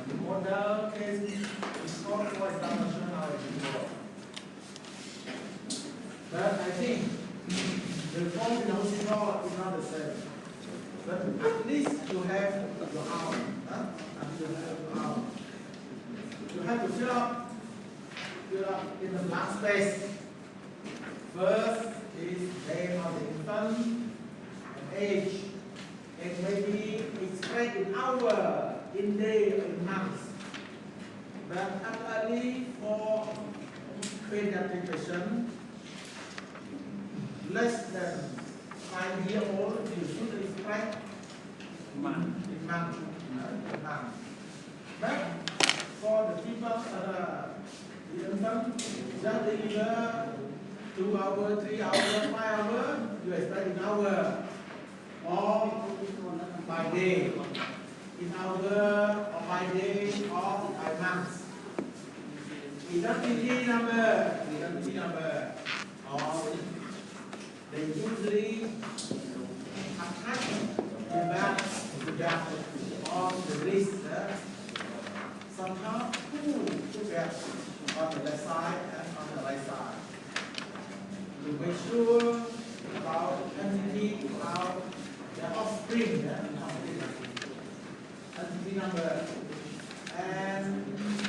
the model case is not for establishment before. But I think the form in hospital is not the same. But at least you have your own. You have to fill up in the last space. First is name of the infant and age. And maybe expressed in hour, in day, or in months. But actually for pediatric patient, less than 5 years old, you should express in month. But for the people, the infant, just deliver 2 hours, 3 hours, 5 hours, you expect in hour, or by day, in hour, or by day, or by months. Identity number, or they usually attach the back on the wrist. Sometimes together on the left side and on the right side. To make sure about entity, about the offspring, entity number, and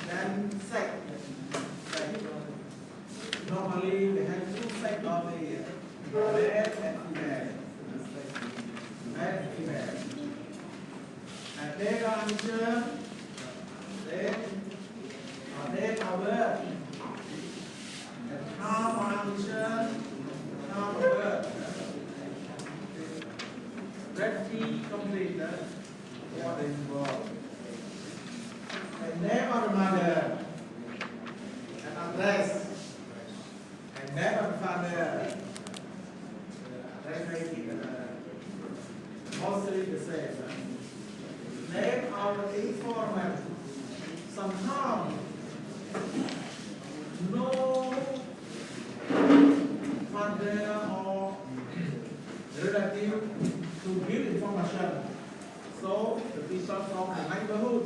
then sex. Normally we have 2 sexes of the male and female. And they are answer, they power, and half answer, half power. Pretty complete what they involve. And name of the mother, and address, and name of the father. They make it mostly the same. Name of the informant. Sometimes no father or relative to give information. So the people from the neighborhood,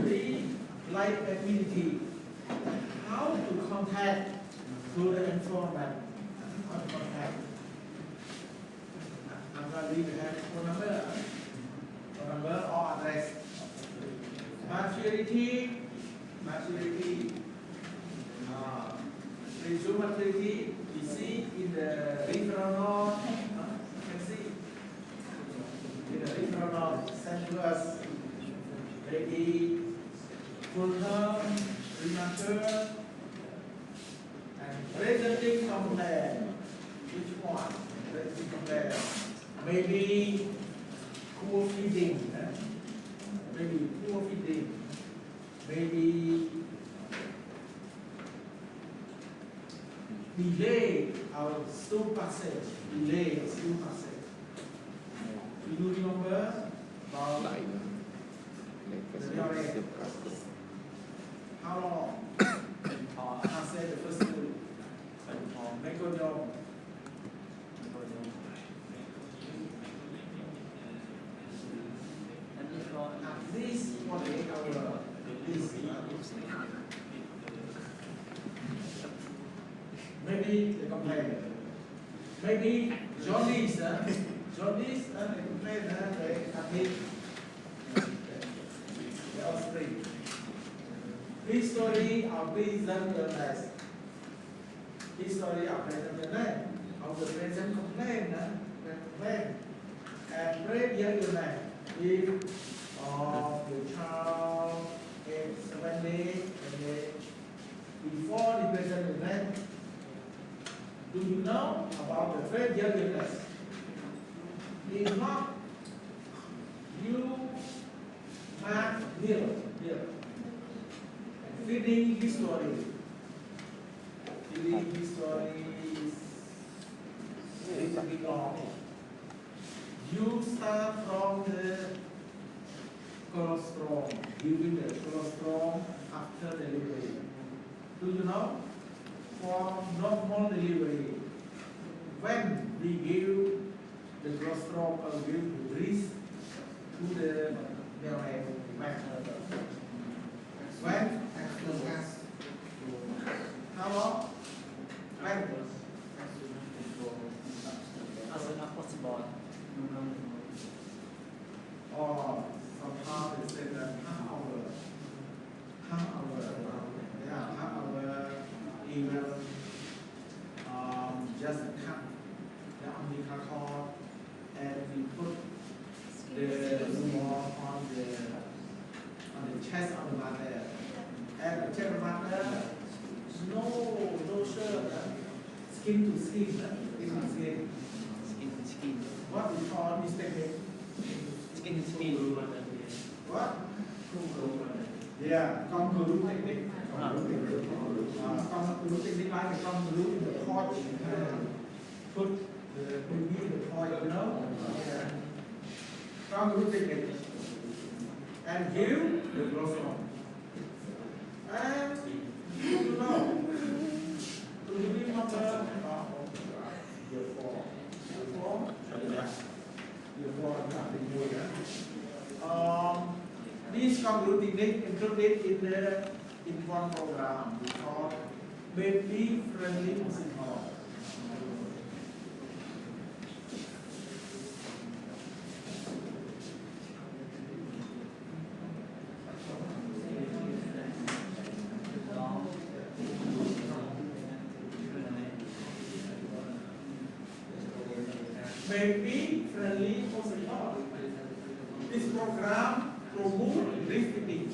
we like ability. How to contact to the informant? How to contact? We have phone number or address. Maturity, presumed maturity, we see in the referral note. You can see in the referral note sent to us. Maybe full term, premature, and presenting complaint. Which one? Presenting complaint. Maybe poor feeding, maybe delay our stool passage, Do you remember about the diarrhea? How long? I said the first two. Meconium. At least 48 hours. Maybe they complain. Maybe jaundice, they complain, they admit the offspring. History of present illness. History of present illness. Of the present complaint, and previous illness. If the child is 7 days and before the present illness, do you know about the previous illness? If not, you mark here. Feeding history. Feeding history is a bit long. You start from the colostrum, giving the colostrum after delivery. Do you know? For normal delivery, when we give the gross stroke or give the breeze to the membrane when how long when as soon as possible. or somehow they say that half hour yeah half hour even just cut the umbilical cord and we put the wall on the chest of the mother and the chest of the mother no shirt skin to skin Skin to skin. what we call this technique Skin to skin. what yeah kangaroo technique kangaroo technique like the kangaroo in the pouch put the baby in the pouch you know kangaroo technique and give the growth hormone and you know to be mother this kangaroo technique included in one program called baby friendly musical. Baby friendly musical. This program promotes breastfeeding.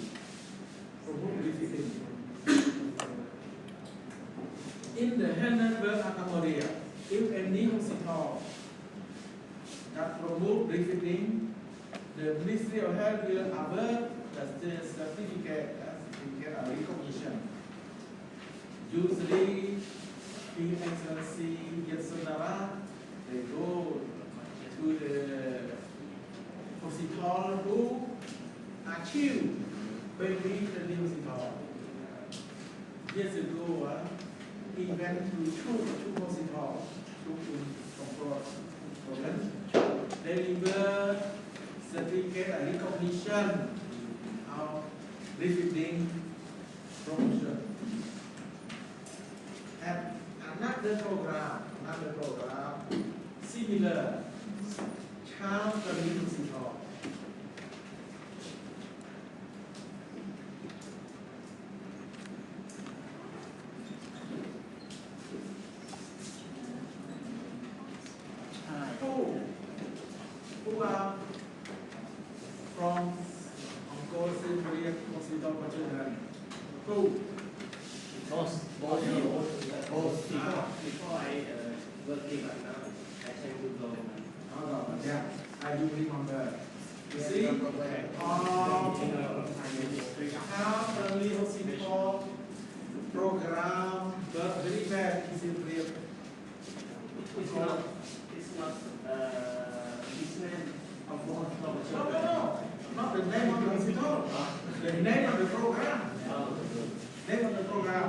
In the Hindenburg Academy, if any hospital that promote breastfeeding, the Ministry of Health will award the certificate of recognition. Usually, His Excellency Yasodara, they go to the hospital who achieve baby friendly hospital. Years ago, he went to two hospitals, deliver certificate and recognition of breastfeeding promotion. And another program similar, child friendly hospital. Who are from Korea Hospital for Children? Who? Both. Before I working right now, I tend to go. Yeah, I do remember. You see, how early hospital program, but very bad is in real. It's not business of No, not the name of the hospital. The name of the program. Name of the program.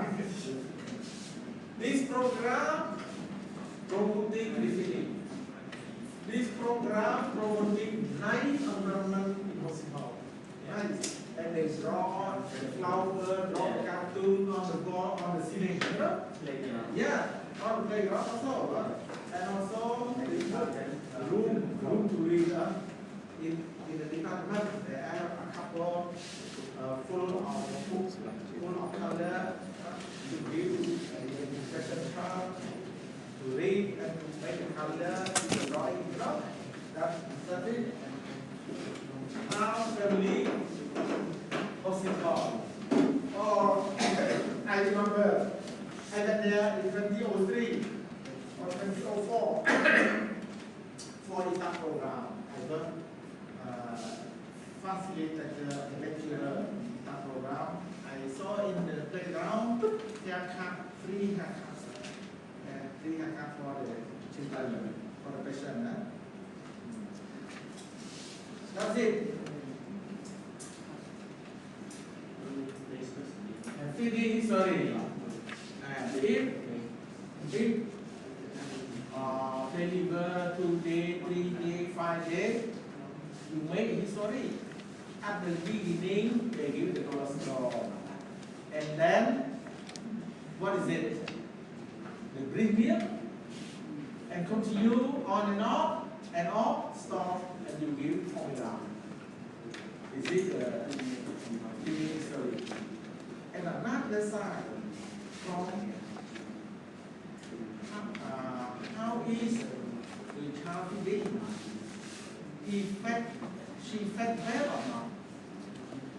This program promoting breastfeeding. This program promoting nice environment in hospital. Nice. And they draw the flower, draw the cartoon on the board, on the ceiling. You know? Yeah, on the playground also. And also the room to read. In the department, there are a couple full of books, full of color to give special card to read and to make a color to draw it. You know? That's it. Now family hospital. Or I remember I went there in 2003 or 2004 for the program. I learned facilitated the lecturer in that program. I saw in the playground haircut, free haircut, free haircut for the children, for the patient. That's it. And feeding history. And if fever, 2 days, 3 days, 5 days, you make history. At the beginning, they give the cholesterol. And then, what is it? They bring milk and continue on and off, stop, and you give formula. Is it giving history? And another side, from how is the child feeding? She fed well or not?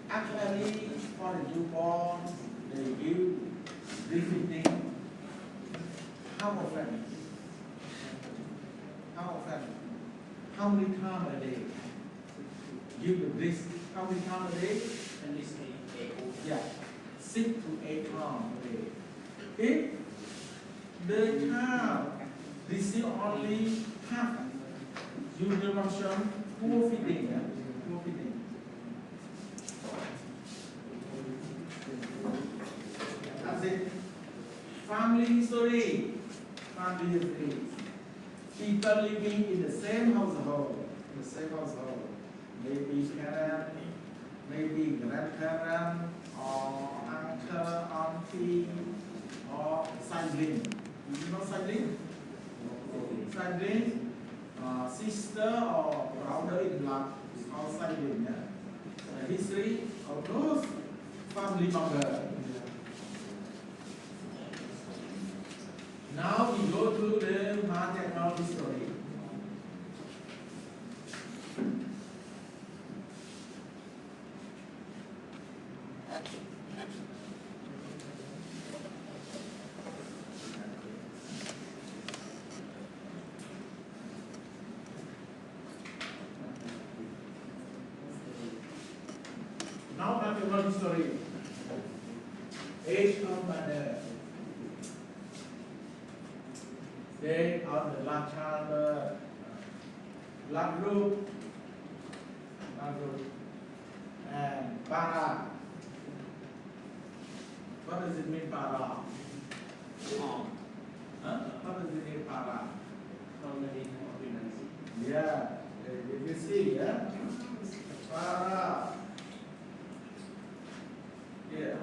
Actually, for the newborn, they give refeeding. How often? How many times a day? Give the breast. How many times a day? At least 8. Yeah, 6 to 8 times a day. If the child receive only half, you will mention poor feeding. Poor feeding. That's it. Family history. Family history. People living in the same household. Maybe parent, maybe grandparent, or uncle, auntie, or sibling. You know sibling? Sibling, sister or brother in blood is called sibling. The history of those family members. Now we go to the maternal history. Now maternal history. Age of mother. Day of the last childbirth. Blood group. And para. What does it mean, para? What does it mean, para? How many pregnancy? Yeah, you see, yeah? Para. Yeah.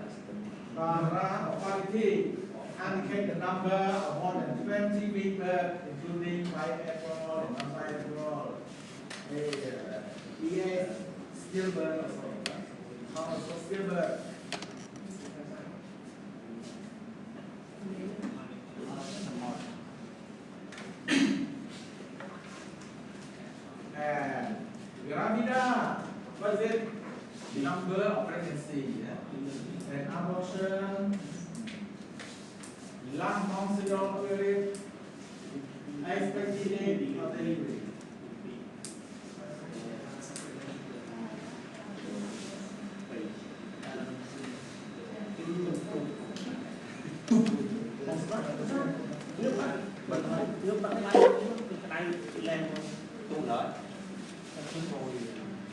Para or quality indicate the number of more than 20 big birds, including bilateral and non-bilateral. ES, stillbirth also stillbirth. And gravida, what is it? The number of pregnancy. Yeah? And abortion, last menstrual period, expected date of delivery. Nước bắt máy, cái tay lên tung lợi.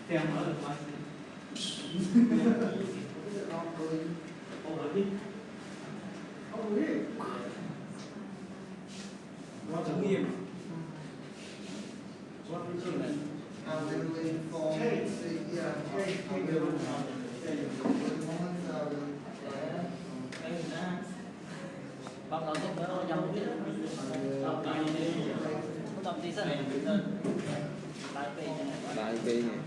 Theo mở được máy. What to give? What we do then? How we will inform Bắt đầu tiếp nữa dòng tiếp. Tập đi sân. Đại kỳ này.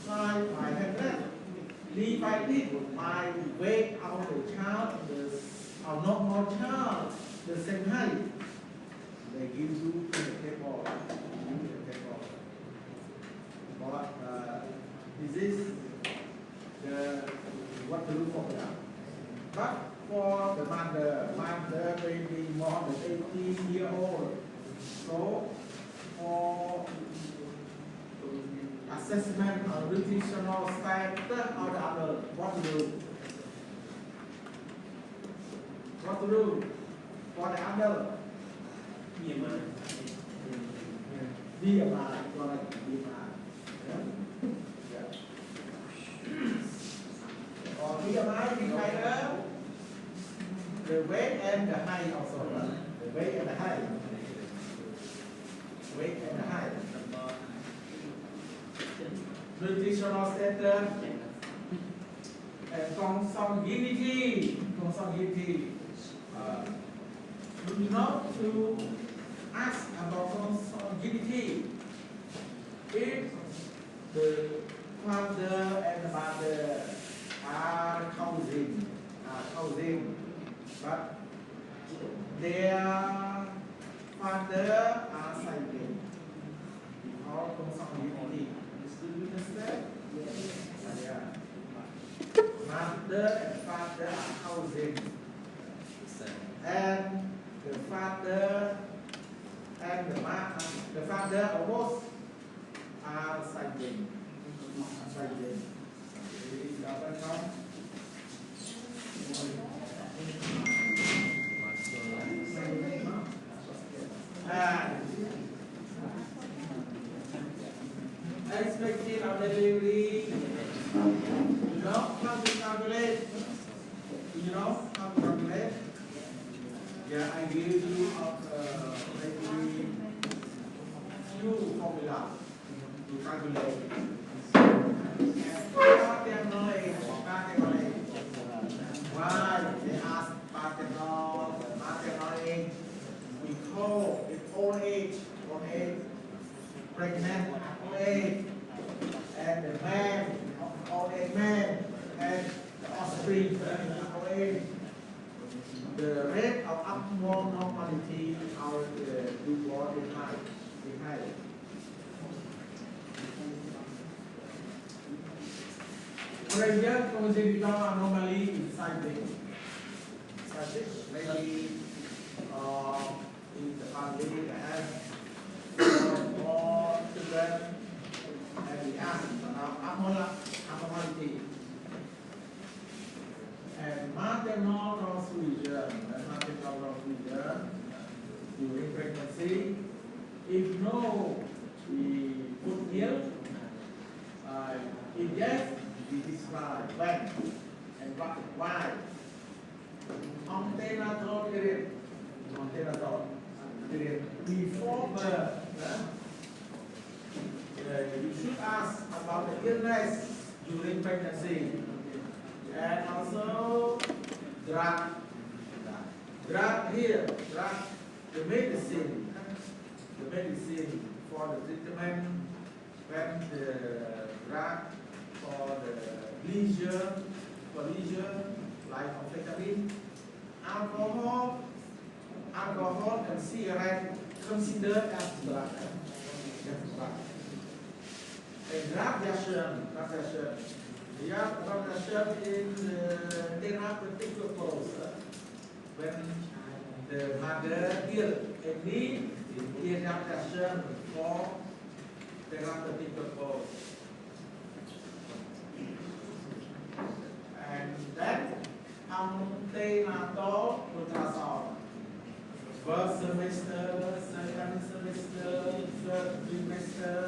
Try by hand, divide it by weight of the child, our normal child, the same height. They give you the table. But this is the what to look for now. But for the mother may be more than 18 years old. So for assessment of nutritional status of the adult, what to do? What to do for the adult? BMI. BMI, correct, BMI. Or BMI divided the weight and the height also. The weight and the height. Weight and the height. Nutritional status and consanguinity. You know to ask about consanguinity. If the father and the mother are cousins, but their father are sibling. Because consanguinity. Do you understand? Yes. Yeah. Mother and father are cousins. And the father and the father of both are sibling. Expected of delivery. You know how to calculate? You know how to calculate? Yeah, I give you maybe few formula to calculate. Why they ask paternal, we call it old age, pregnant old age, and the man, old age man, and the offspring, old age. The rate of abnormality of the newborn is high. Pressure causes anomaly in cycling. Maybe in the family that has more children, and we ask about abnormality. And maternal transfusion during pregnancy, if no, we put milk. If yes, we describe when and why. Antenatal period. Before birth, you should ask about the illness during pregnancy. And also drug here, the medicine for the treatment, when the drug for the leisure, like amphetamine, alcohol and cigarette considered as drug. And drug reaction. In therapeutic purpose, when the mother ill and need adaptation for therapeutic purpose. And then antenatal ultrasound. First semester, second semester, third trimester.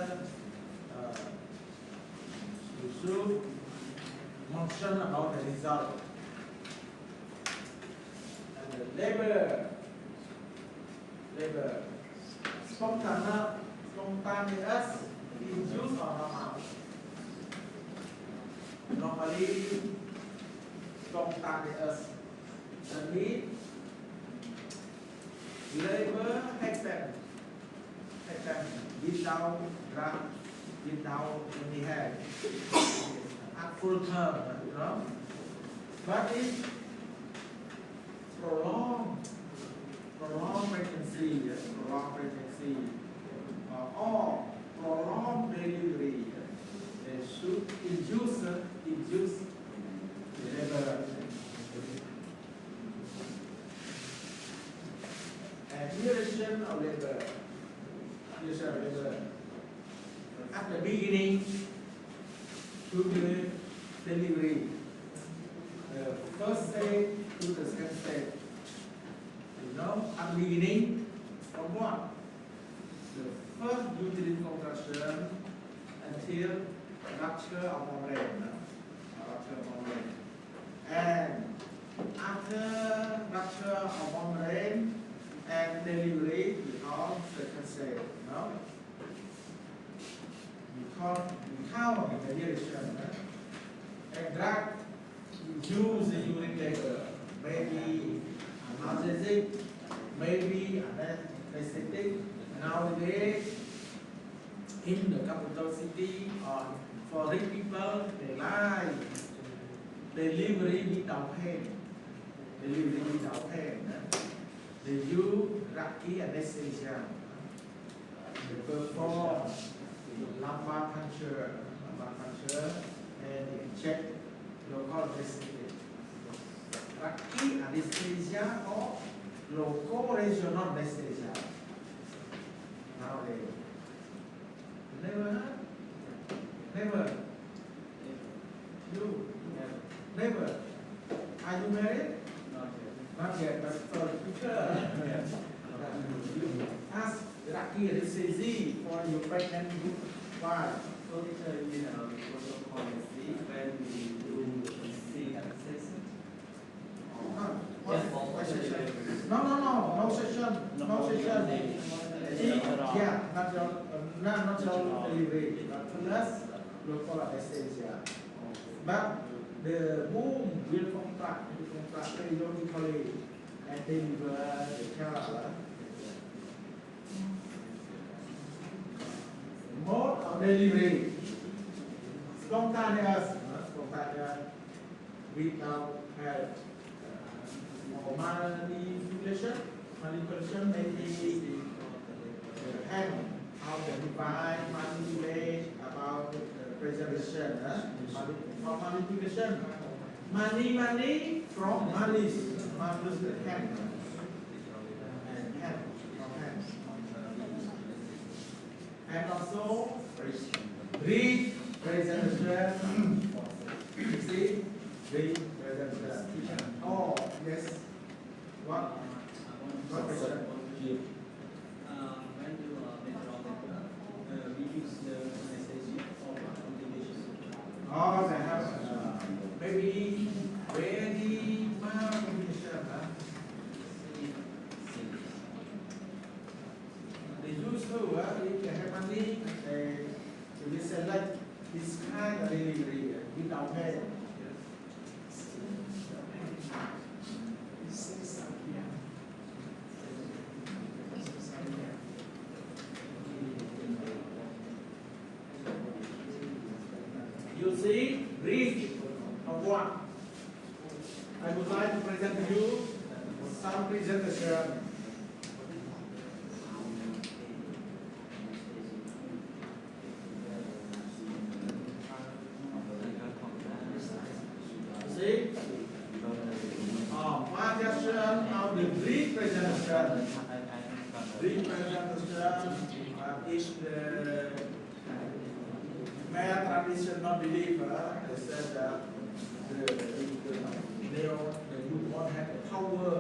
You should mention about the result. And the labor, spontaneous induced or normal. Normally, spontaneous. That means labor happen extent without drug, without any help, at full term, you know. But if prolonged pregnancy, or prolonged delivery, they should induce labor. And duration of labor. At the beginning to the delivery, the first stage to the second stage. You know, at the beginning, from what? The first uterine contraction until rupture of membrane. And after rupture of membrane and delivery, we call second stage. No? We count the duration. And drug use the urine labor, maybe analgesic, maybe anesthetic. Nowadays, in the capital city or for rich people, they like delivery without pain. They use Raki anesthesia. They perform lumbar puncture, and inject local anesthetic. Raki anesthesia or local regional anesthesia. Nowadays. Never heard? Never. You? Never. Are you married? Not yet, but for the future. You ask Raki anesthesia for your pregnant wife. So you know, protocol is when we do C access. No session. Yeah, natural delivery, plus local anesthesia. But the womb will contract periodically and deliver the child. Mode of delivery: spontaneous, without help. Or manipulation maybe hand how the divine manipulate about the preservation. For manipulation, money from malice, hand. And hand from hands. And also representation. You see, representation. Oh yes. What question? When you we use the anesthesia or complication. Oh, they have maybe very mild complication. They used to, if they have money, they select this kind of delivery without pain. You see, risk of what? I would like to present to you some presentation. See? Variation of the representation. Representation is the male traditional believer. They said that they won't have the power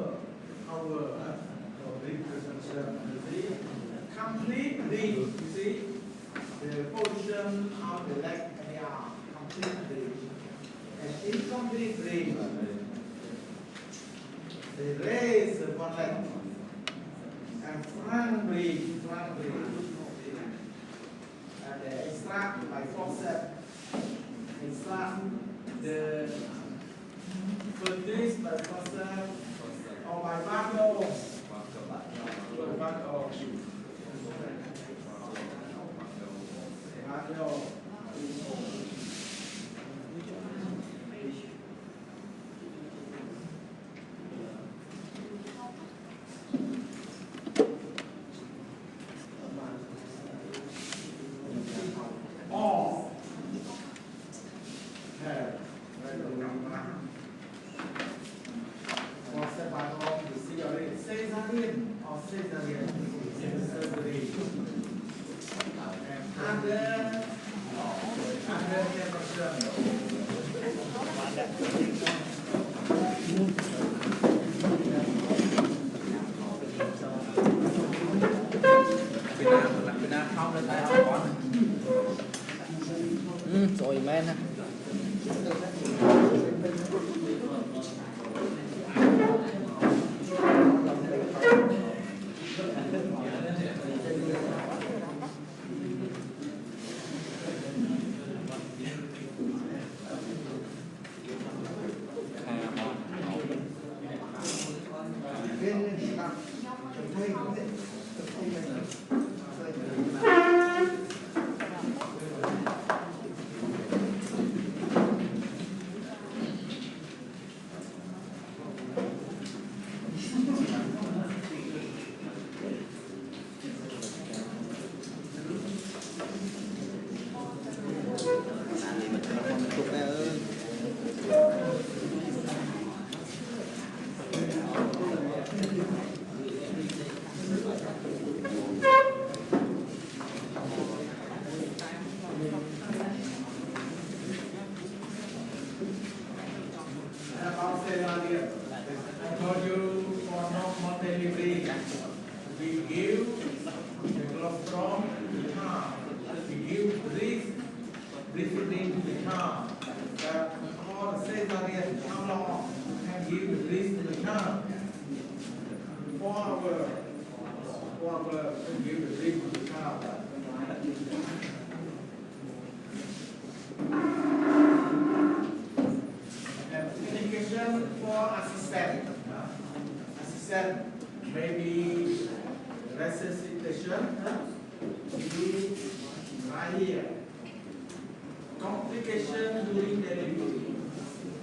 of representation. You see? Complete ring, you see? The position of the leg and the arm. Complete ring. And incomplete ring. They raise the one leg and front ring. And they extract by forceps. Extract the fetus by forceps or by vacuum. Or Caesarean or Caesarean surgery. Other Việt Nam không lên tại không có. Rồi men ha. I told you for normal delivery, we give the colostrum to the car. We give breathing to the car. But for cesarean, how long can give the breath to the car? 4 hours. 4 hours can give the breath to the car. Indication for assistant. Assistant maybe resuscitation. Maybe right here. Complication during delivery.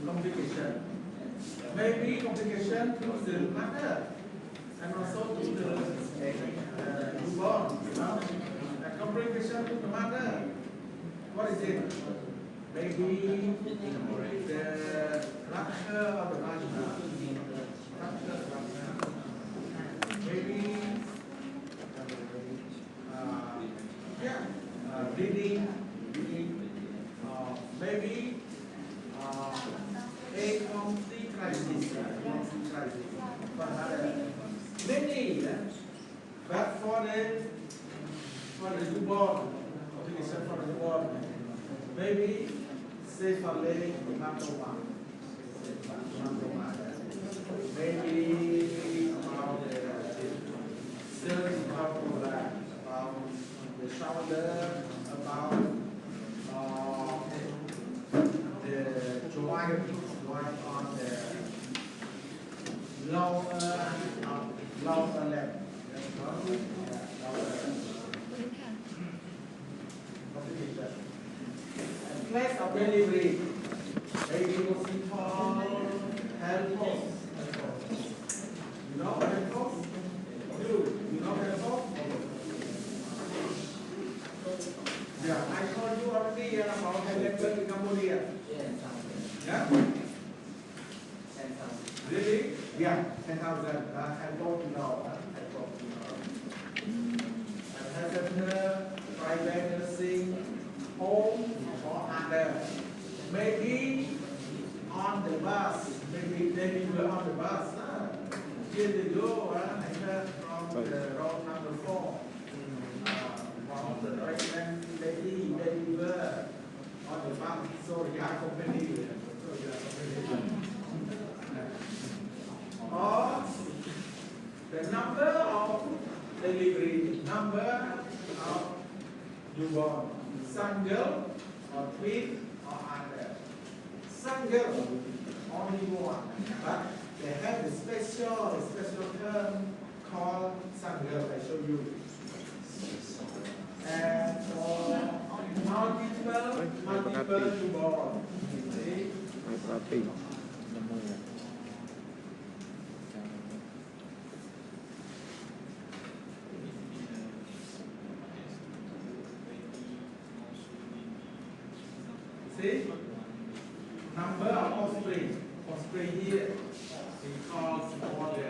Complication. Maybe complication to the mother and also to the newborn. A complication to the mother. What is it? Maybe the rupture of the vagina. Maybe bleeding. Maybe a complete crisis. Many, but for the newborn, complication for the newborn, maybe cephalic hematoma. Maybe about the surgical problem, about the shoulder, about the joint on the lower leg. Place of delivery, maybe hospital, health post. You know health post? You know health post? Yeah, I told you already about health in Cambodia. Yeah? Really? Yeah, 10,000. I don't know. Private nursing home or other. Maybe on the bus. Maybe they were on the bus. Here they go. I heard from the road number 4. From the pregnant lady, they were on the bus. So you are company. Or the number of delivery, number of newborn, some girl or twin or other. Some girl, only one, but they have a special term called some girl. I show you. And for multiple to born. See? See? Number of offspring. Offspring here because for the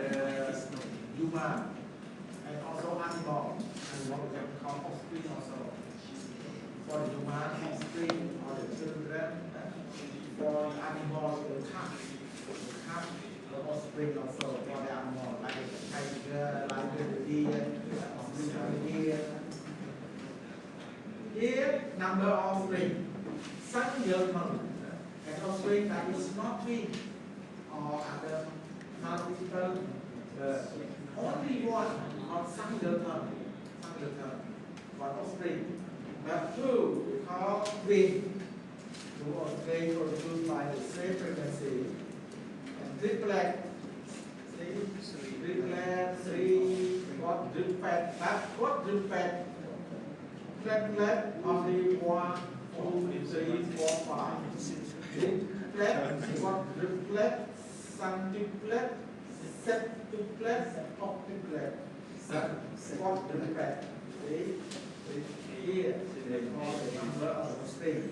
human and also animal. Animal we can call offspring also. For the human offspring or the children. For the animal, the cat. The cat, the offspring also for the animal, like the tiger, like the deer, offspring of the deer. Here, number of offspring. Some young and offspring that is not twin or other multiple, only one or some one offspring. But two, we call twin. Two offspring produced by the same frequency. And triplet, see, triplet, three, quadruplet, but quadruplet, triplet only 1, 2, 3, 4, 5. Triplet, quadruplet, centuplet, septuplet, octuplet, quadruplet. See? Here they call the number of offspring.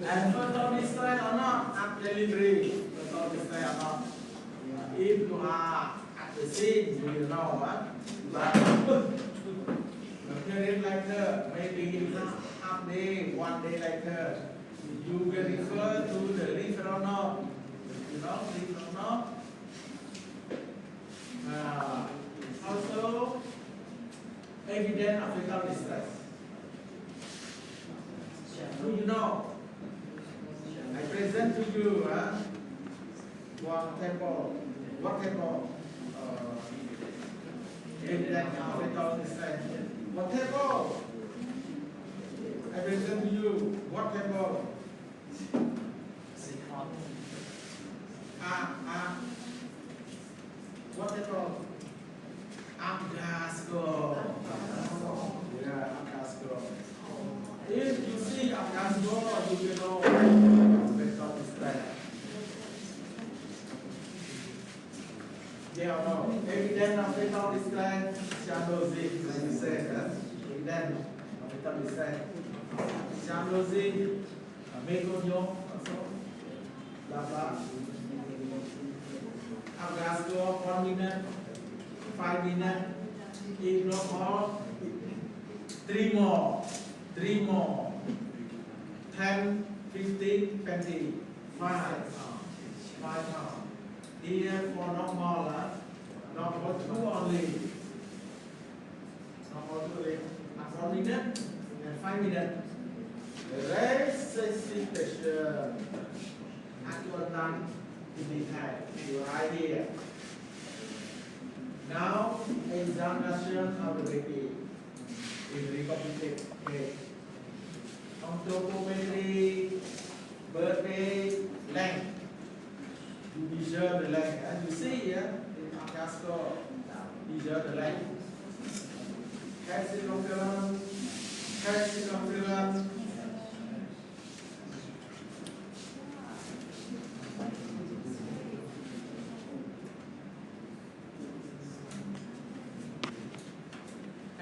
And fertile distress or not at delivery, fertile distress or not. If you are at the scene, you will know, but a period later, maybe half day, 1 day later, you will refer to the referral note. You know, referral note. Also, evidence of fetal distress. So you know, I present to you one table. What table? Evidence of fetal distress. What table? I present to you. What table? What table? Agasco. Yeah, Agasco. If you see Agasco, you will know fetal distress. Yeah or no? Evidence of fetal distress, Sdeung, as you said, evidence of fetal distress. Sdeung, Megonyo, also, blah blah. Agasco, 1 minute, 5 minutes, if no more, 3 more, 3 more, 10, 15, 20, 5 more. Here for normal, normal 2 only. Normal 2 only. 1 minute and 5 minutes. The rest is pressure. At your time, in the time, you are here. Now, examination of the baby is very complicated. Ontophometry, birthday, length. You measure the length. And you see here, in Agasco, measure the length. Head circumference, head circumference.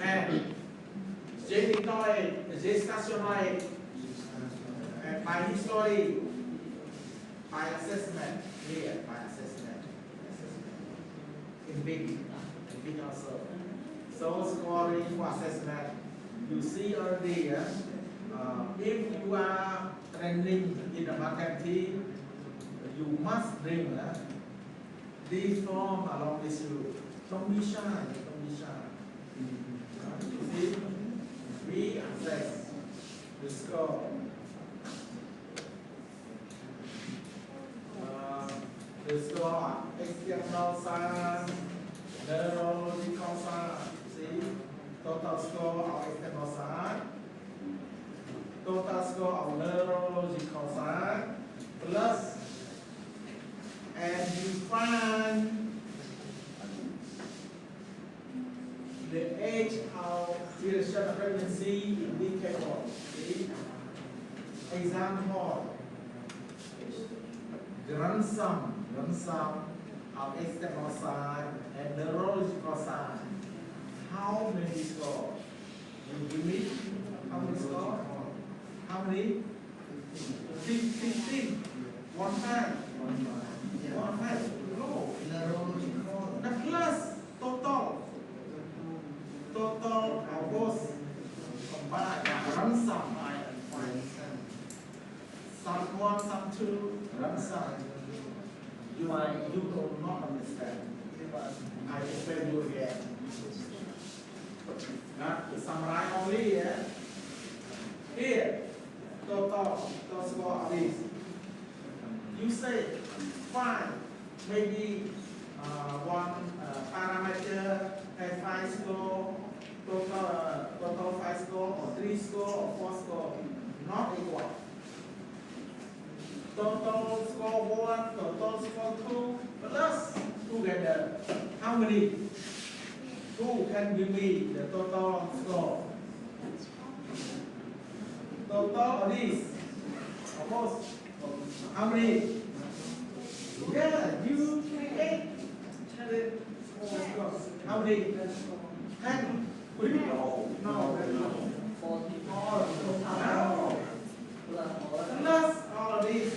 And gestational and by history, by assessment, here, by assessment. In big also. So scoring for assessment, you see already, if you are training in a market team, you must bring this form along with you. Don't be shy, don't be shy. You see, we assess the score. the score external side, neurological side. See, total score of external side, total score of neurological side, plus, and you find the age of duration of pregnancy in this table. See, example. Grandson of external side and neurological side. How many scores? You give me how many scores? How many? 15. One time. No. Neurological. The plus total of both combined. Grandson. Sum 1, sum 2, grandson. You will not understand. I explain you again. Not to summarize only, yeah? Here, total score of this. You say, fine, maybe one parameter has 5 score, total 5 score, or 3 score, or 4 score, not equal. Total score 1, total score 2, plus together. How many? Who can give me the total score? Total of this? Almost. How many? Yeah, you create the score. How many? 10. No. 40. No. Plus all of these.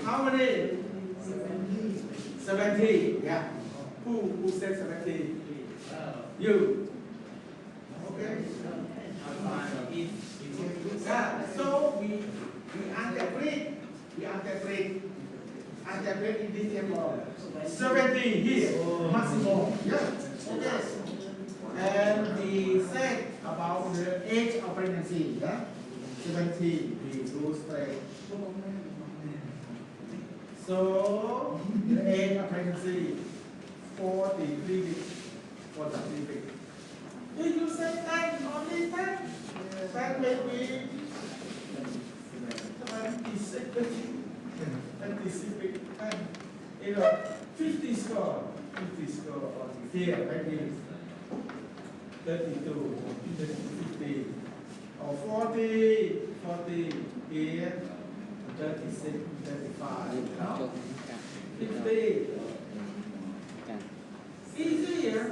How many? 70. Yeah. Who said 70? You. Okay. Yeah. So we interpret in this table. 70 here, maximum. Yeah. Okay. And we said about the age of pregnancy. Yeah. 70. We do straight. So the age of pregnancy 43 weeks. 43 weeks. If you say 10, only 10, that may be 26 weeks. 26 weeks. 50 score on here, maybe 32, 50, or 40 here, 36, 35, no? 50. Easier,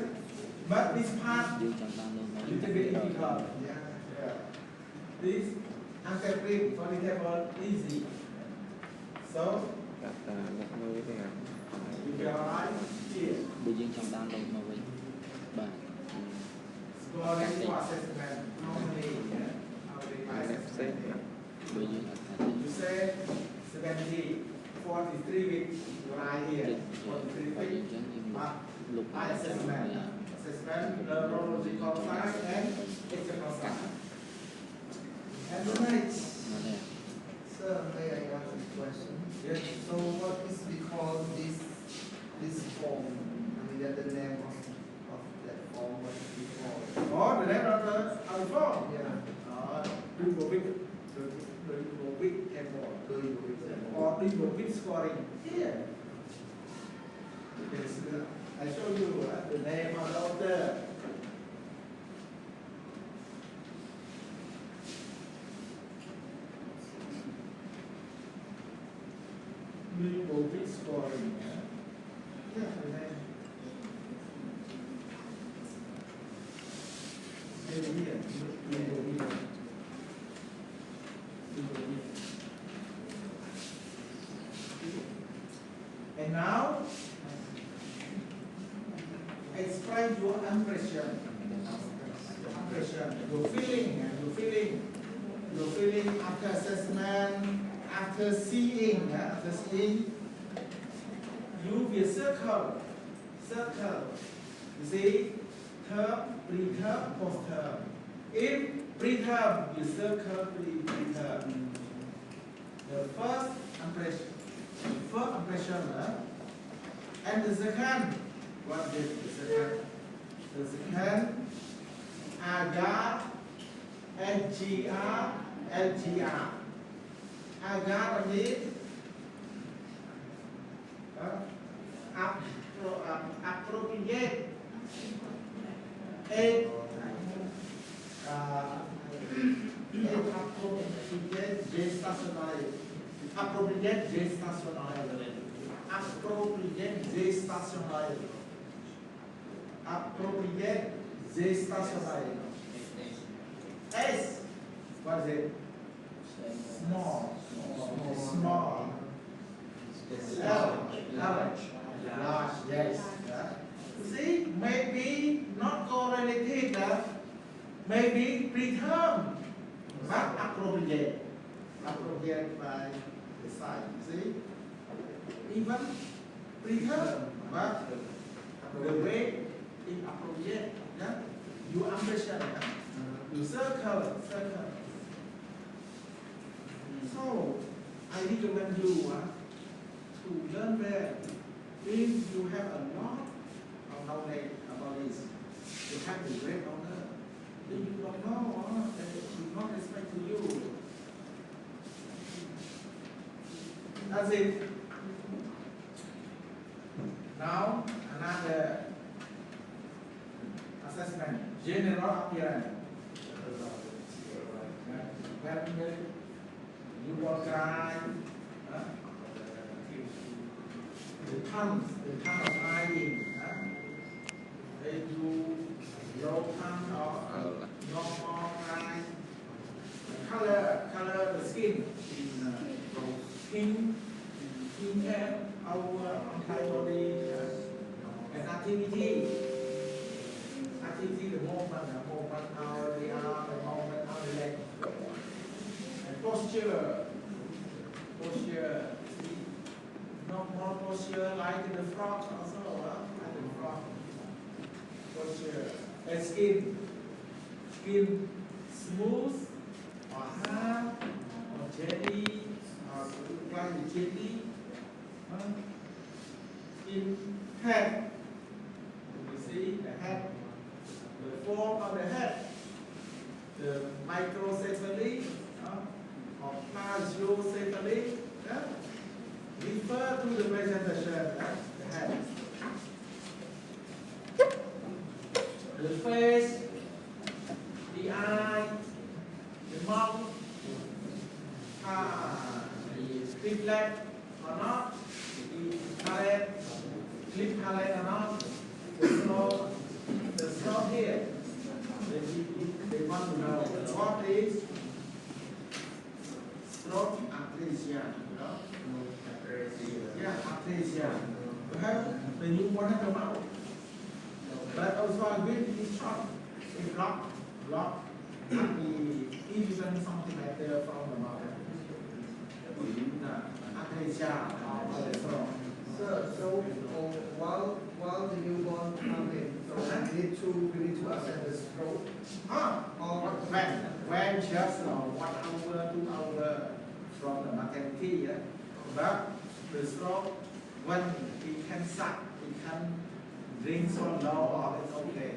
but this part little bit difficult. Yeah. This interpret for the table easy. So you can write here. Scoring for assessment. How many assessment? You say 70, 43 weeks. You write here 43 weeks. But assessment, neurological side and external side. And the next. Sir, may I ask a question? Yes. So what is because this form? I mean, the name of that form, what is it called? Oh, the name of the form? Yeah. Duovic table. Or Duovic scoring. Here. Yes, I show you the name of the author. Duovic scoring. Yeah, the name. Here. Duovic. And now, express your impression. Your feeling after assessment, after seeing, you will circle. You see, term, preterm, postterm. If preterm, you circle preterm. And the second, what is the second? The second, agar, LGR, LGR. Agar means appropriate, appropriate gestational, appropriate gestational, appropriate gestational, appropriate gestational. S, what is it? Small, small. Large, yes. See, maybe not correlated, maybe preterm, but appropriate. Appropriate by the side. See, even preterm, but the way is appropriate. Yeah? You understand? Yeah? You circle. So, I recommend you to learn well. If you have a lot of knowledge about this, you have the great honor. If you don't know, they will not respect to you. That's it. Now, another assessment, general appearance. When you walk around, the tongue of eyeing, if you low tongue or normal eye, color the skin in pink hair, our antibody, and activity, the movement how they are, the movement how they leg, and posture. Normal posture like the frog also, like the frog. Posture. And skin smooth or hard or jelly or like the jelly. Skin head. You see the head, the form of the head, the microcephaly or plagiocephaly. Refer to the presentation, the head. The face, the eye, the mouth, the triplet or not, the palate, lip palate or not, the throat here. They want to know what is throat atresia, Yeah, atresia. Perhaps the new one at the mouth. But also with this shot, it block, even something like there from the mouth. Atresia or the throat. So while the newborn come in, so we need to assess the stroke. When just 1 hour, 2 hours from the maternity, but the stroke, when he can suck, he can drink so low, it's okay.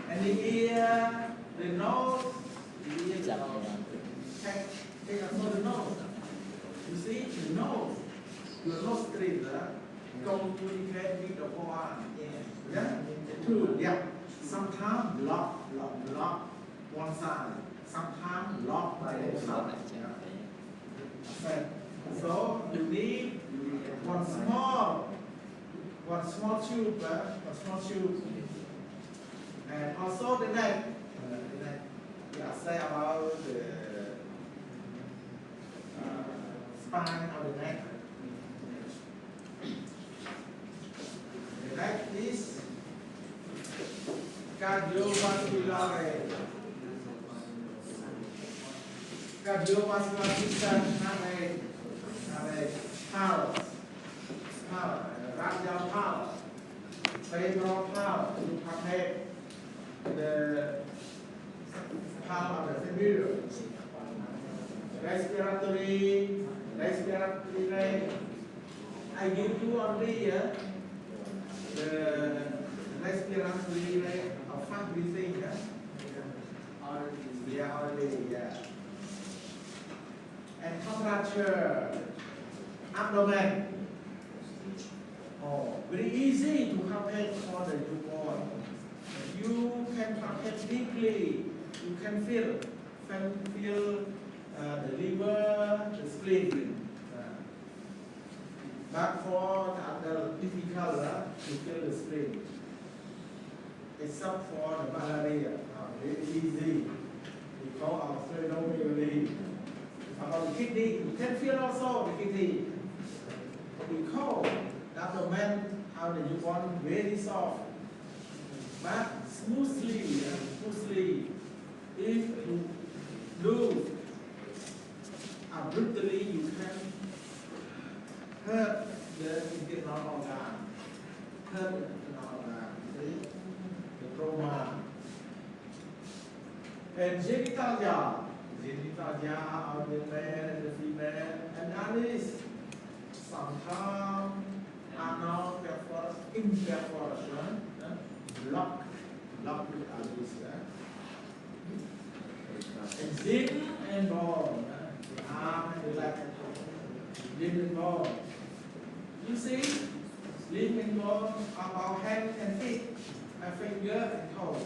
And the ear, the nose, take also the nose. You see, the nose, your nostrils communicate with the one. Yeah, two. Yeah, sometimes block one side, sometimes block by both sides. So you need one small tube, and also the neck. Say about the spine of the neck. The neck is cardiovascular system have a power, radial power, cerebral power to protect the power of the femur. Respiratory I give you only the respiratory rate of fast breathing. Yeah, only, yeah. And temperature, abdomen. Oh, very easy to calculate for the newborn. You can calculate deeply. You can feel the liver, the spleen. But for the other difficult, you feel the spleen. Except for the malaria, very easy. We call our phenomenally. About the kidney, you can feel also the kidney. We call the abdomen, how the newborn very soft. But smoothly, if you do abruptly, you can hurt the internal organ. Hurt the internal organ. See? The trauma. And genitalia of the male and the female, and that is sometimes anal imperforation, block with others. And skin and bone, the arm and the leg, limb and bone. You see, limb and bone about hand and feet, a finger and toe.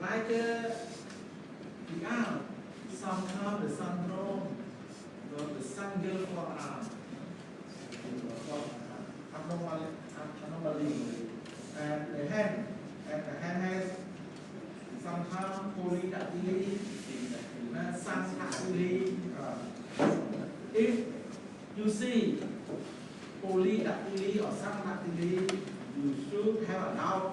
Like the arm, sometimes the syndrome, the single forearm, anomaly, and the hand has sometimes polydactyly, syndactyly. If you see polydactyly or syndactyly, you should have a doubt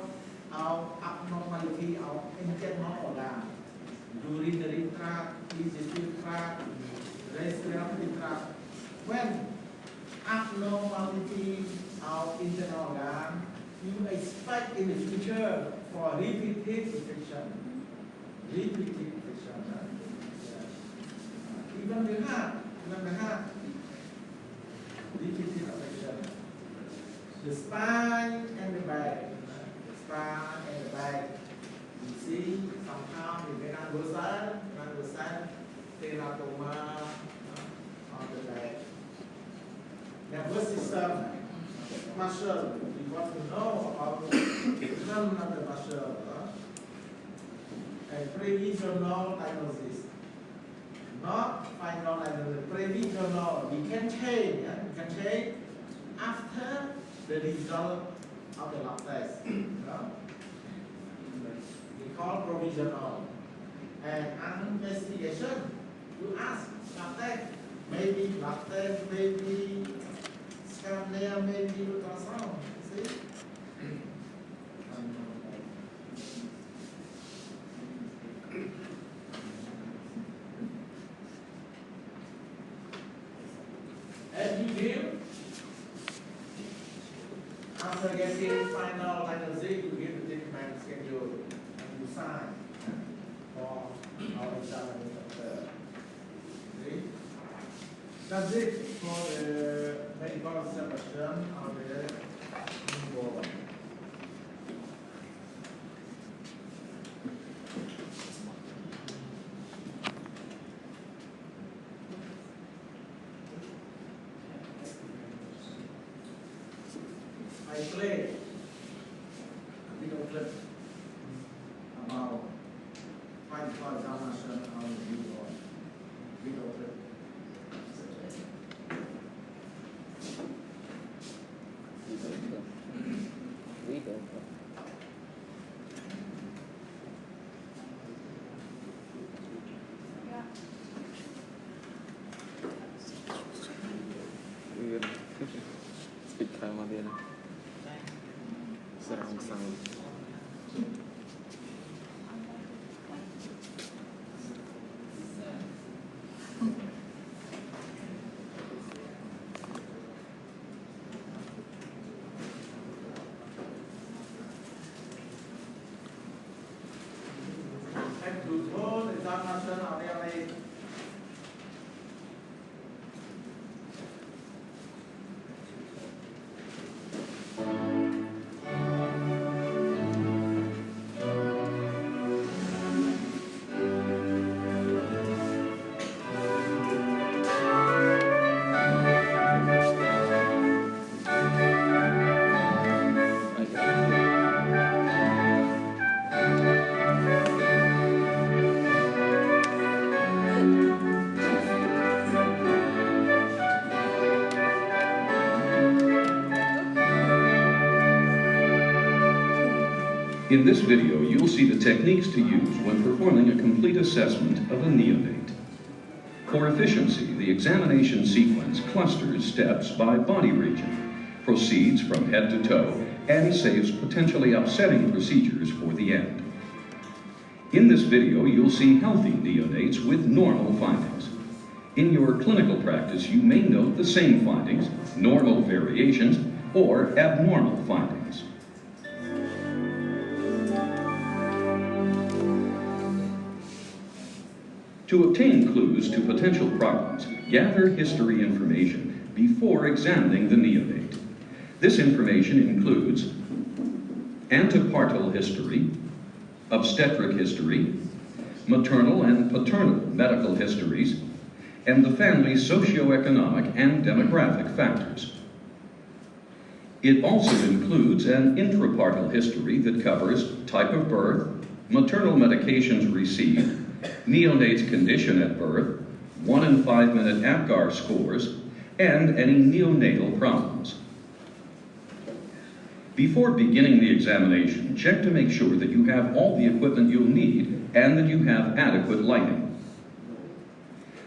of abnormality of internal organ, urinary tract, digestive tract, respiratory tract. When abnormality of internal organ, you expect in the future for repeated infection. Even the heart, repeated infection. The spine and the back. You see, sometimes in the teratoma on the back. Nervous system, muscle. We want to know about the function of the muscle. And provisional diagnosis. Not final diagnosis, provisional. We can change. We can change after the result of the lab test. We call provisional. And investigation, you ask lab test, maybe lab test, maybe scan there, maybe ultrasound. See? And you give, after getting final diagnosis, you give the treatment schedule and you sign for our examination. See? That's it for the medical observation of the newborn. I play a video clip about medical examination of the newborn. Video clip. Speak time on the end. Surround sound. And to hold examination of the In this video, you'll see the techniques to use when performing a complete assessment of a neonate. For efficiency, the examination sequence clusters steps by body region, proceeds from head to toe, and saves potentially upsetting procedures for the end. In this video, you'll see healthy neonates with normal findings. In your clinical practice, you may note the same findings, normal variations, or abnormal findings. To obtain clues to potential problems, gather history information before examining the neonate. This information includes antepartal history, obstetric history, maternal and paternal medical histories, and the family's socioeconomic and demographic factors. It also includes an intrapartal history that covers type of birth, maternal medications received, neonate's condition at birth, 1 and 5 minute APGAR scores, and any neonatal problems. Before beginning the examination, check to make sure that you have all the equipment you'll need and that you have adequate lighting.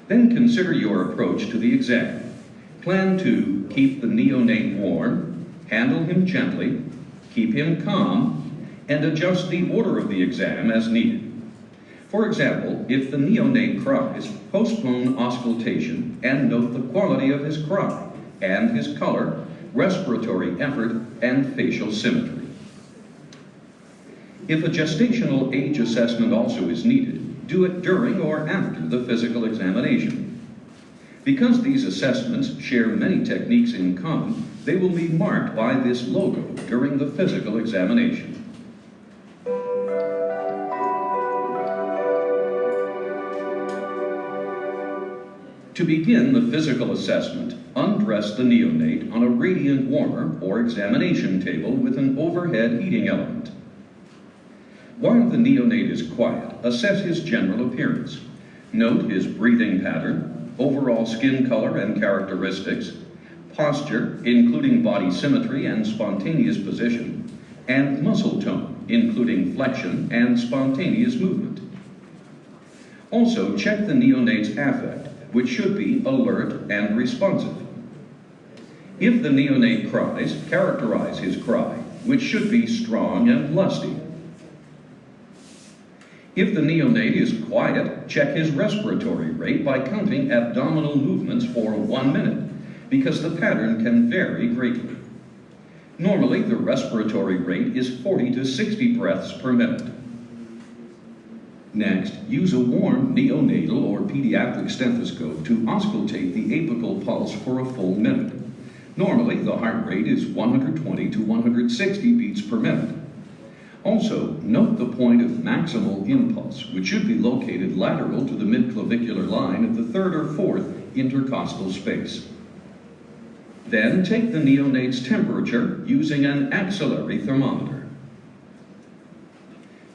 Then consider your approach to the exam. Plan to keep the neonate warm, handle him gently, keep him calm, and adjust the order of the exam as needed. For example, if the neonate cries, postpone auscultation and note the quality of his cry and his color, respiratory effort, and facial symmetry. If a gestational age assessment also is needed, do it during or after the physical examination. Because these assessments share many techniques in common, they will be marked by this logo during the physical examination. To begin the physical assessment, undress the neonate on a radiant warmer or examination table with an overhead heating element. While the neonate is quiet, assess his general appearance. Note his breathing pattern, overall skin color and characteristics, posture, including body symmetry and spontaneous position, and muscle tone, including flexion and spontaneous movement. Also, check the neonate's affect, which should be alert and responsive. If the neonate cries, characterize his cry, which should be strong and lusty. If the neonate is quiet, check his respiratory rate by counting abdominal movements for 1 minute, because the pattern can vary greatly. Normally, the respiratory rate is 40 to 60 breaths per minute. Next, use a warm neonatal or pediatric stethoscope to auscultate the apical pulse for a full minute. Normally, the heart rate is 120 to 160 beats per minute. Also, note the point of maximal impulse, which should be located lateral to the midclavicular line at the 3rd or 4th intercostal space. Then take the neonate's temperature using an axillary thermometer.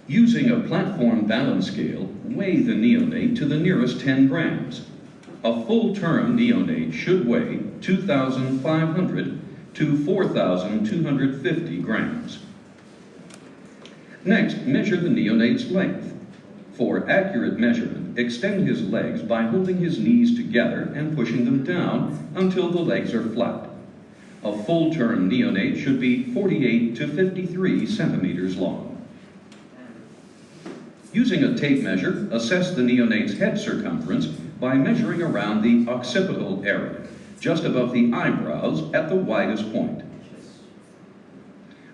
Using a platform balance scale, weigh the neonate to the nearest 10 grams. A full-term neonate should weigh 2,500 to 4,250 grams. Next, measure the neonate's length. For accurate measurement, extend his legs by holding his knees together and pushing them down until the legs are flat. A full-term neonate should be 48 to 53 centimeters long. Using a tape measure, assess the neonate's head circumference by measuring around the occipital area, just above the eyebrows at the widest point.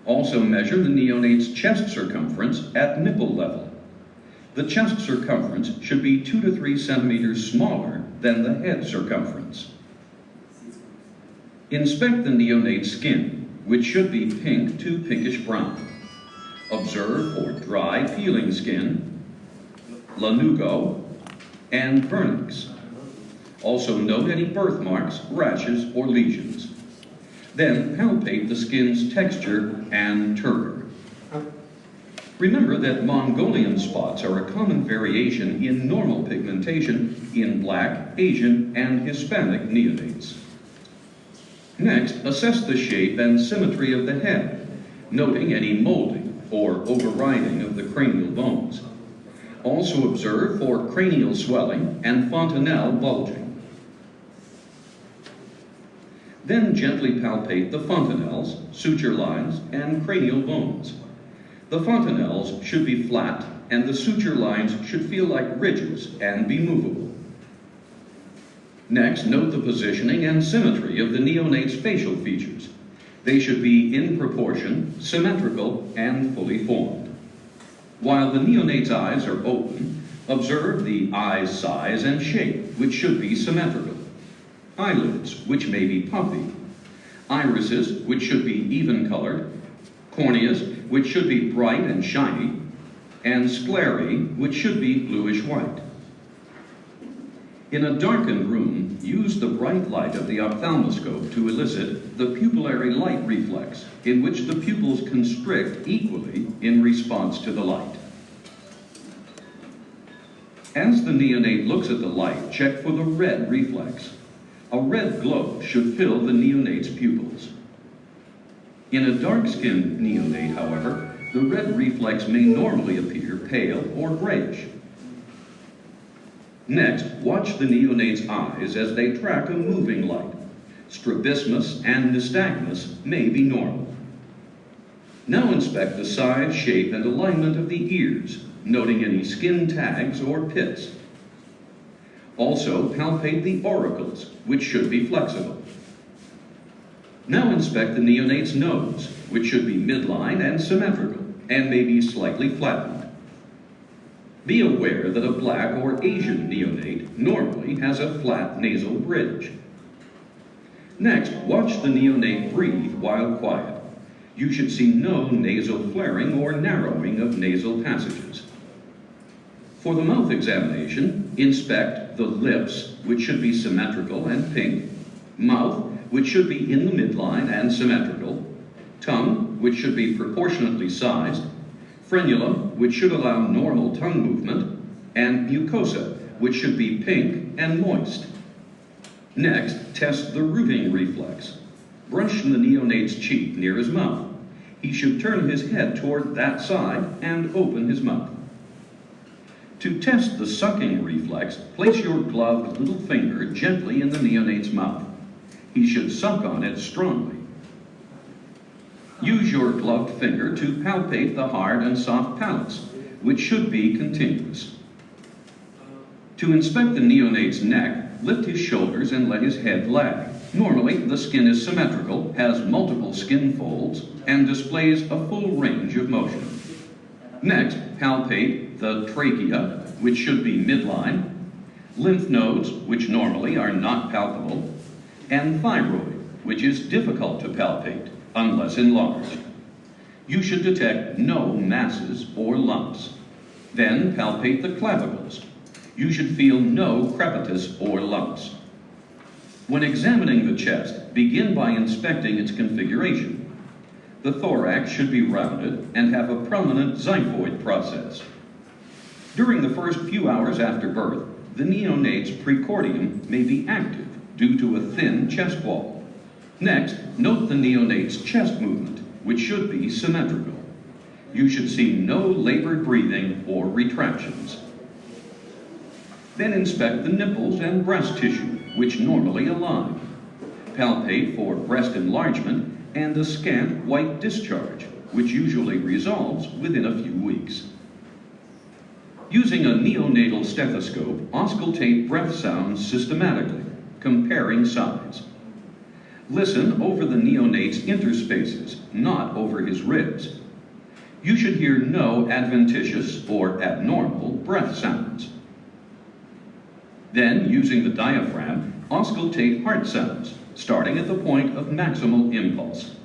Also measure the neonate's chest circumference at nipple level. The chest circumference should be 2 to 3 centimeters smaller than the head circumference. Inspect the neonate's skin, which should be pink to pinkish brown. Observe for dry peeling skin, lanugo, and vernix. Also note any birthmarks, rashes, or lesions. Then palpate the skin's texture and turgor. Remember that Mongolian spots are a common variation in normal pigmentation in Black, Asian, and Hispanic neonates. Next, assess the shape and symmetry of the head, noting any molding, or overriding of the cranial bones. Also observe for cranial swelling and fontanelle bulging. Then gently palpate the fontanelles, suture lines, and cranial bones. The fontanelles should be flat, and the suture lines should feel like ridges and be movable. Next, note the positioning and symmetry of the neonate's facial features. They should be in proportion, symmetrical, and fully formed. While the neonate's eyes are open, observe the eye's size and shape, which should be symmetrical. Eyelids, which may be puffy. Irises, which should be even-colored. Corneas, which should be bright and shiny. And sclerae, which should be bluish-white. In a darkened room, use the bright light of the ophthalmoscope to elicit the pupillary light reflex, in which the pupils constrict equally in response to the light. As the neonate looks at the light, check for the red reflex. A red glow should fill the neonate's pupils. In a dark-skinned neonate, however, the red reflex may normally appear pale or grayish. Next, watch the neonate's eyes as they track a moving light. Strabismus and nystagmus may be normal. Now inspect the size, shape, and alignment of the ears, noting any skin tags or pits. Also, palpate the auricles, which should be flexible. Now inspect the neonate's nose, which should be midline and symmetrical, and may be slightly flattened. Be aware that a black or Asian neonate normally has a flat nasal bridge. Next, watch the neonate breathe while quiet. You should see no nasal flaring or narrowing of nasal passages. For the mouth examination, inspect the lips, which should be symmetrical and pink, mouth, which should be in the midline and symmetrical, tongue, which should be proportionately sized, frenulum, which should allow normal tongue movement, and mucosa, which should be pink and moist. Next, test the rooting reflex. Brush the neonate's cheek near his mouth. He should turn his head toward that side and open his mouth. To test the sucking reflex, place your gloved little finger gently in the neonate's mouth. He should suck on it strongly. Use your gloved finger to palpate the hard and soft palates, which should be continuous. To inspect the neonate's neck, lift his shoulders and let his head lag. Normally, the skin is symmetrical, has multiple skin folds, and displays a full range of motion. Next, palpate the trachea, which should be midline, lymph nodes, which normally are not palpable, and thyroid, which is difficult to palpate unless enlarged. You should detect no masses or lumps. Then palpate the clavicles. You should feel no crepitus or lumps. When examining the chest, begin by inspecting its configuration. The thorax should be rounded and have a prominent xiphoid process. During the first few hours after birth, the neonate's precordium may be active due to a thin chest wall. Next, note the neonate's chest movement, which should be symmetrical. You should see no labored breathing or retractions. Then inspect the nipples and breast tissue, which normally align. Palpate for breast enlargement and a scant white discharge, which usually resolves within a few weeks. Using a neonatal stethoscope, auscultate breath sounds systematically, comparing sides. Listen over the neonate's interspaces, not over his ribs. You should hear no adventitious or abnormal breath sounds. Then, using the diaphragm, auscultate heart sounds, starting at the point of maximal impulse.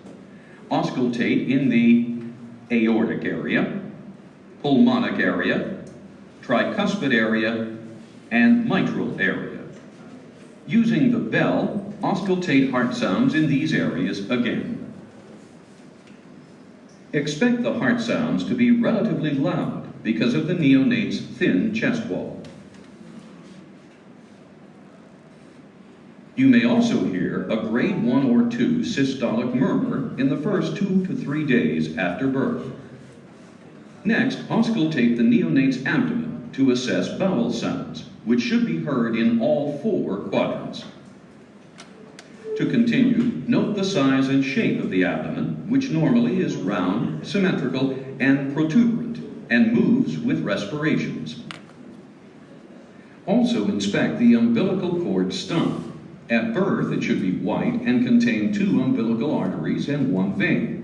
Auscultate in the aortic area, pulmonic area, tricuspid area, and mitral area. Using the bell, auscultate heart sounds in these areas again. Expect the heart sounds to be relatively loud because of the neonate's thin chest wall. You may also hear a grade 1 or 2 systolic murmur in the first 2 to 3 days after birth. Next, auscultate the neonate's abdomen to assess bowel sounds, which should be heard in all 4 quadrants. To continue, note the size and shape of the abdomen, which normally is round, symmetrical, and protuberant, and moves with respirations. Also inspect the umbilical cord stump. At birth, it should be white and contain 2 umbilical arteries and 1 vein.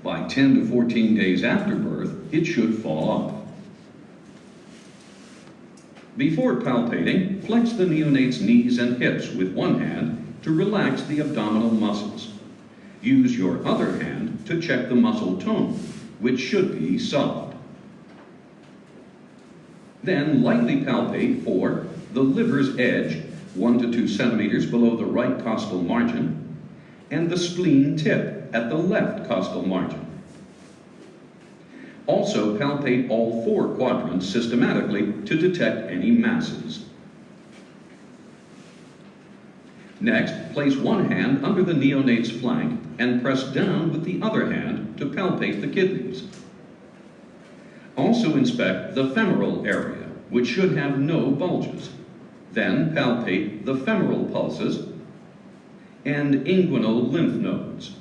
By 10 to 14 days after birth, it should fall off. Before palpating, flex the neonate's knees and hips with one hand to relax the abdominal muscles. Use your other hand to check the muscle tone, which should be soft. Then lightly palpate for the liver's edge, 1 to 2 centimeters below the right costal margin, and the spleen tip at the left costal margin. Also palpate all 4 quadrants systematically to detect any masses. Next, place one hand under the neonate's flank and press down with the other hand to palpate the kidneys. Also inspect the femoral area, which should have no bulges. Then palpate the femoral pulses and inguinal lymph nodes.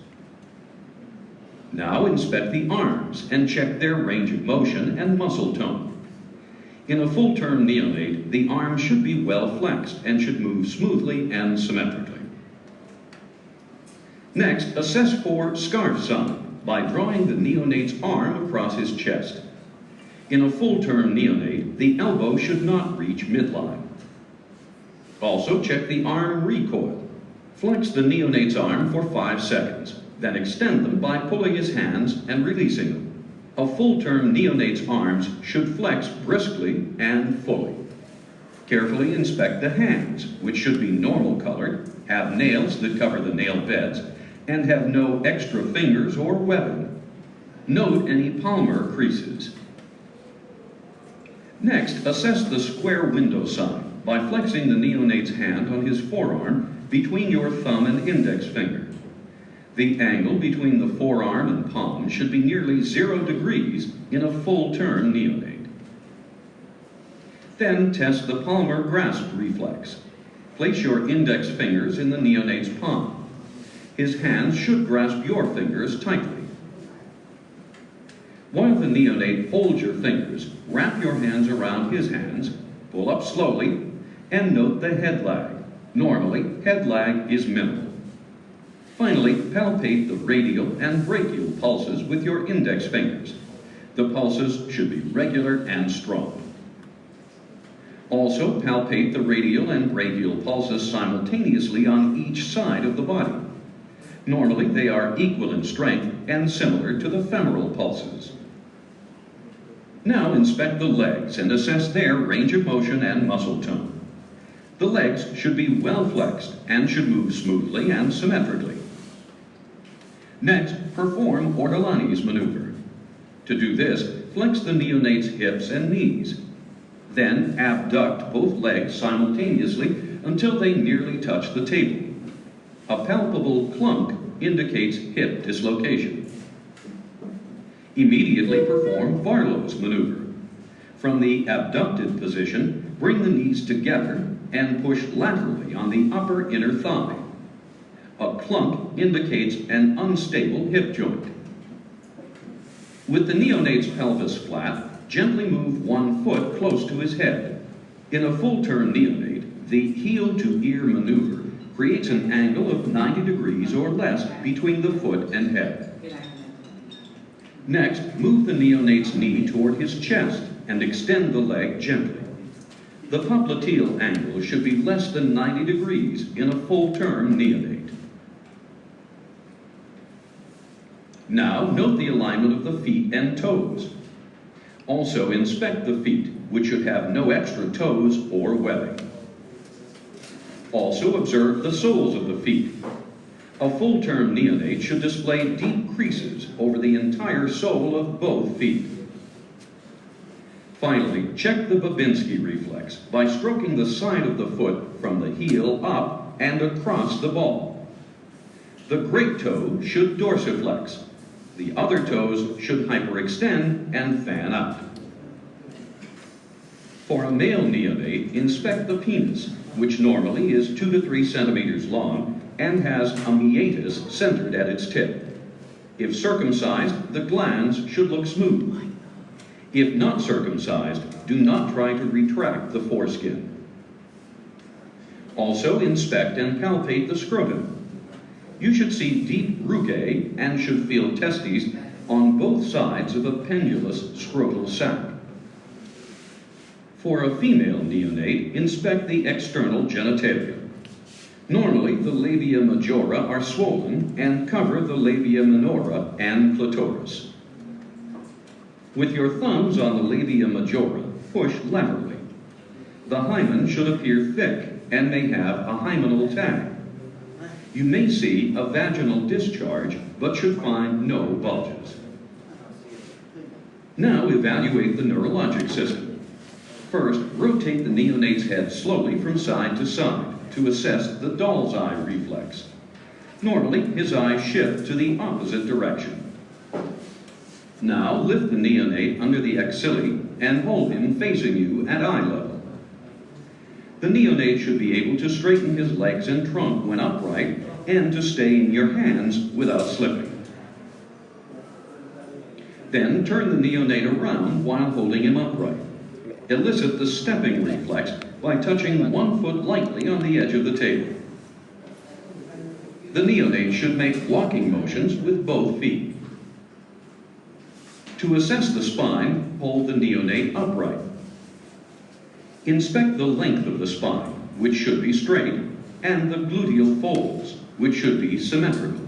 Now inspect the arms and check their range of motion and muscle tone. In a full-term neonate, the arm should be well flexed and should move smoothly and symmetrically. Next, assess for scarf sign by drawing the neonate's arm across his chest. In a full-term neonate, the elbow should not reach midline. Also check the arm recoil. Flex the neonate's arm for 5 seconds, then extend them by pulling his hands and releasing them. A full-term neonate's arms should flex briskly and fully. Carefully inspect the hands, which should be normal colored, have nails that cover the nail beds, and have no extra fingers or webbing. Note any palmar creases. Next, assess the square window sign by flexing the neonate's hand on his forearm between your thumb and index finger. The angle between the forearm and palm should be nearly 0 degrees in a full-term neonate. Then test the palmar grasp reflex. Place your index fingers in the neonate's palm. His hands should grasp your fingers tightly. While the neonate holds your fingers, wrap your hands around his hands, pull up slowly, and note the head lag. Normally, head lag is minimal. Finally, palpate the radial and brachial pulses with your index fingers. The pulses should be regular and strong. Also, palpate the radial and brachial pulses simultaneously on each side of the body. Normally, they are equal in strength and similar to the femoral pulses. Now inspect the legs and assess their range of motion and muscle tone. The legs should be well flexed and should move smoothly and symmetrically. Next, perform Ortolani's maneuver. To do this, flex the neonate's hips and knees. Then abduct both legs simultaneously until they nearly touch the table. A palpable clunk indicates hip dislocation. Immediately perform Barlow's maneuver. From the abducted position, bring the knees together and push laterally on the upper inner thigh. A clunk indicates an unstable hip joint. With the neonate's pelvis flat, gently move one foot close to his head. In a full-term neonate, the heel-to-ear maneuver creates an angle of 90 degrees or less between the foot and head. Next, move the neonate's knee toward his chest and extend the leg gently. The popliteal angle should be less than 90 degrees in a full-term neonate. Now, note the alignment of the feet and toes. Also, inspect the feet, which should have no extra toes or webbing. Also, observe the soles of the feet. A full-term neonate should display deep creases over the entire sole of both feet. Finally, check the Babinski reflex by stroking the side of the foot from the heel up and across the ball. The great toe should dorsiflex. The other toes should hyperextend and fan out. For a male neonate, inspect the penis, which normally is 2 to 3 centimeters long and has a meatus centered at its tip. If circumcised, the glands should look smooth. If not circumcised, do not try to retract the foreskin. Also inspect and palpate the scrotum. You should see deep rugae and should feel testes on both sides of a pendulous scrotal sac. For a female neonate, inspect the external genitalia. Normally, the labia majora are swollen and cover the labia minora and clitoris. With your thumbs on the labia majora, push laterally. The hymen should appear thick and may have a hymenal tag. You may see a vaginal discharge, but should find no bulges. Now evaluate the neurologic system. First, rotate the neonate's head slowly from side to side to assess the doll's eye reflex. Normally, his eyes shift to the opposite direction. Now lift the neonate under the axillae and hold him facing you at eye level. The neonate should be able to straighten his legs and trunk when upright and to stay in your hands without slipping. Then turn the neonate around while holding him upright. Elicit the stepping reflex by touching one foot lightly on the edge of the table. The neonate should make walking motions with both feet. To assess the spine, hold the neonate upright. Inspect the length of the spine, which should be straight, and the gluteal folds, which should be symmetrical.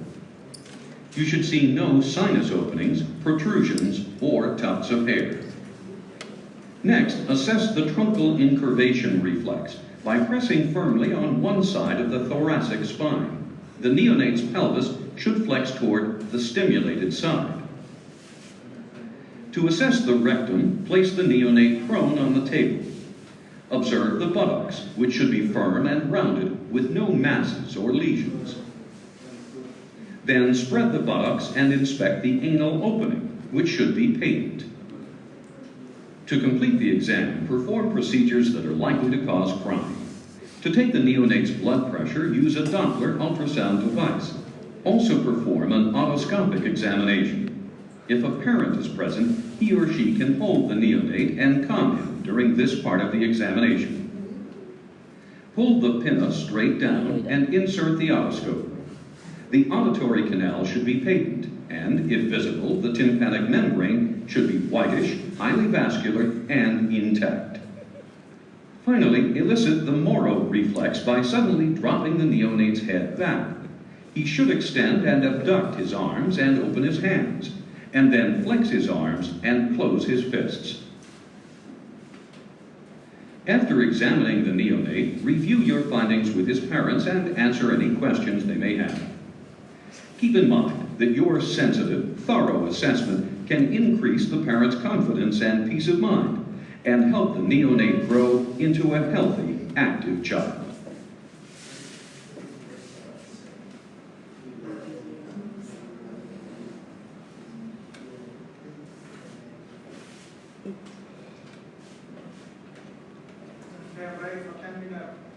You should see no sinus openings, protrusions, or tufts of hair. Next, assess the truncal incurvation reflex by pressing firmly on one side of the thoracic spine. The neonate's pelvis should flex toward the stimulated side. To assess the rectum, place the neonate prone on the table. Observe the buttocks, which should be firm and rounded with no masses or lesions. Then spread the buttocks and inspect the anal opening, which should be patent. To complete the exam, perform procedures that are likely to cause crying. To take the neonate's blood pressure, use a Doppler ultrasound device. Also perform an otoscopic examination. If a parent is present, he or she can hold the neonate and calm him during this part of the examination. Pull the pinna straight down and insert the otoscope. The auditory canal should be patent, and, if visible, the tympanic membrane should be whitish, highly vascular, and intact. Finally, elicit the Moro reflex by suddenly dropping the neonate's head back. He should extend and abduct his arms and open his hands, and then flex his arms and close his fists. After examining the neonate, review your findings with his parents and answer any questions they may have. Keep in mind that your sensitive, thorough assessment can increase the parent's confidence and peace of mind and help the neonate grow into a healthy, active child. Break for 10 minutes.